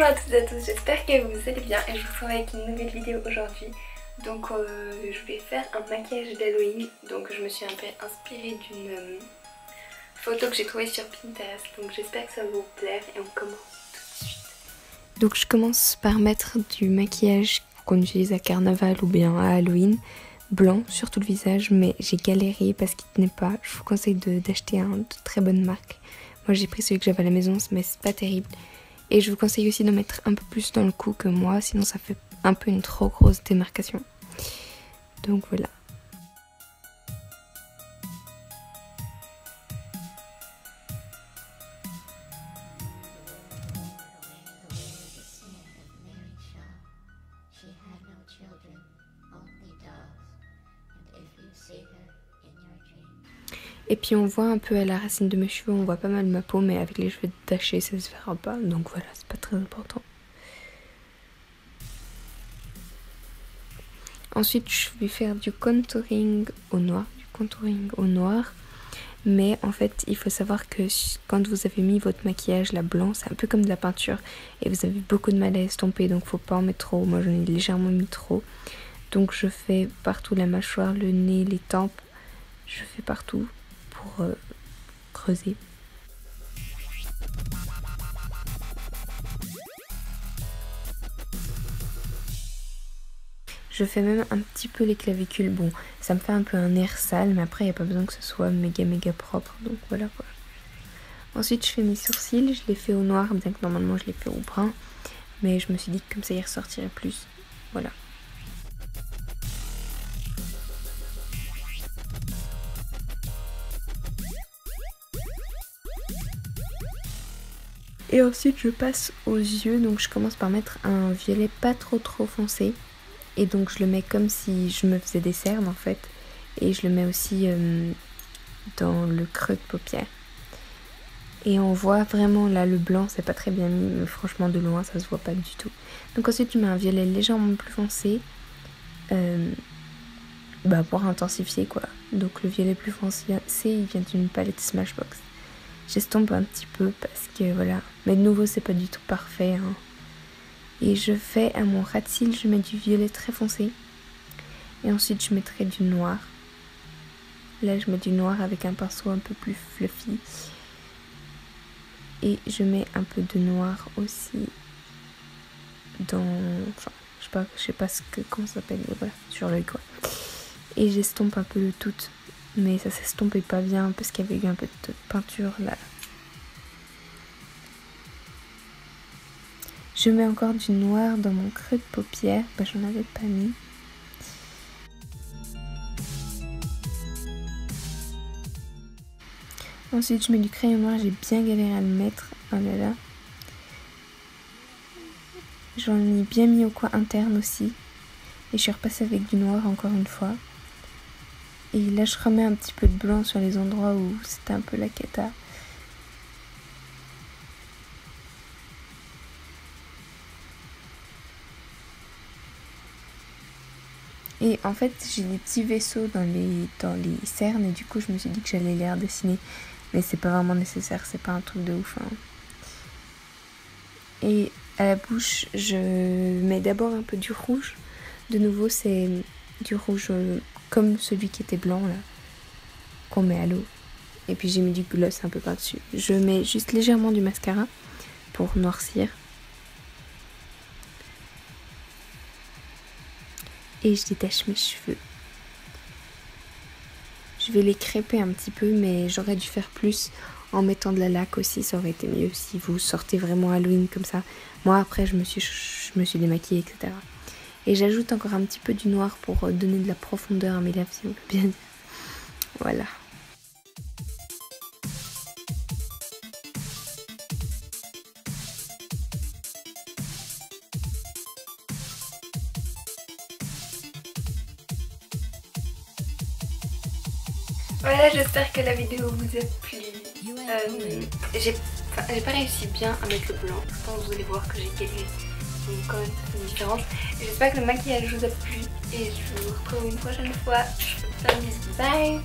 à toutes et à tous, j'espère que vous allez bien et je vous retrouve avec une nouvelle vidéo aujourd'hui. Donc je vais faire un maquillage d'Halloween, donc je me suis un peu inspirée d'une photo que j'ai trouvée sur Pinterest, donc j'espère que ça va vous plaire et on commence tout de suite. Donc je commence par mettre du maquillage qu'on utilise à Carnaval ou bien à Halloween, blanc sur tout le visage, mais j'ai galéré parce qu'il tenait pas. Je vous conseille d'acheter un de très bonne marque. Moi j'ai pris celui que j'avais à la maison mais c'est pas terrible. Et je vous conseille aussi d'en mettre un peu plus dans le cou que moi, sinon ça fait un peu une trop grosse démarcation. Donc voilà. Et puis on voit un peu à la racine de mes cheveux, on voit pas mal ma peau, mais avec les cheveux tachés ça se verra pas, donc voilà, c'est pas très important. Ensuite je vais faire du contouring au noir, mais en fait il faut savoir que quand vous avez mis votre maquillage là blanc, c'est un peu comme de la peinture et vous avez beaucoup de mal à estomper, donc faut pas en mettre trop. Moi j'en ai légèrement mis trop, donc je fais partout la mâchoire, le nez, les tempes, je fais partout pour creuser. Je fais même un petit peu les clavicules. Bon, ça me fait un peu un air sale, mais après il n'y a pas besoin que ce soit méga propre, donc voilà quoi. Ensuite je fais mes sourcils, je les fais au noir, bien que normalement je les fais au brun, mais je me suis dit que comme ça il ressortirait plus, voilà. Et ensuite je passe aux yeux, donc je commence par mettre un violet pas trop foncé. Et donc je le mets comme si je me faisais des cernes en fait. Et je le mets aussi dans le creux de paupière. Et on voit vraiment là le blanc, c'est pas très bien mis, mais franchement de loin ça se voit pas du tout. Donc ensuite tu mets un violet légèrement plus foncé. Pour intensifier quoi. Donc le violet plus foncé il vient d'une palette Smashbox. J'estompe un petit peu parce que voilà. Mais de nouveau c'est pas du tout parfait hein. Et je fais à mon ras de cils, je mets du violet très foncé. Et ensuite je mettrai du noir. Là je mets du noir avec un pinceau un peu plus fluffy. Et je mets un peu de noir aussi dans... Enfin, je sais pas comment ça s'appelle, mais voilà, sur l'œil quoi. Et j'estompe un peu le tout. Mais ça s'estompait pas bien parce qu'il y avait eu un peu de peinture là. Je mets encore du noir dans mon creux de paupière, j'en avais pas mis. Ensuite je mets du crayon noir, j'ai bien galéré à le mettre, oh là là. J'en ai bien mis au coin interne aussi. Et je suis repassée avec du noir encore une fois. Et là je remets un petit peu de blanc sur les endroits où c'était un peu la cata. Et en fait j'ai des petits vaisseaux dans les cernes et du coup je me suis dit que j'allais les redessiner. Mais c'est pas vraiment nécessaire, c'est pas un truc de ouf hein. Et à la bouche je mets d'abord un peu du rouge. De nouveau c'est du rouge comme celui qui était blanc là, qu'on met à l'eau. Et puis j'ai mis du gloss un peu par-dessus. Je mets juste légèrement du mascara pour noircir. Et je détache mes cheveux. Je vais les crêper un petit peu, mais j'aurais dû faire plus en mettant de la laque aussi. Ça aurait été mieux si vous sortez vraiment Halloween comme ça. Moi après je me suis démaquillée, etc. Et j'ajoute encore un petit peu du noir pour donner de la profondeur à mes lèvres, si on peut bien dire. Voilà. Voilà, j'espère que la vidéo vous a plu. J'ai pas réussi bien à mettre le blanc. Je pense que vous allez voir que j'ai galéré. Donc quand même ça fait une différence. J'espère que le maquillage vous a plu et je vous retrouve une prochaine fois. Je vous fais un bisou. Bye.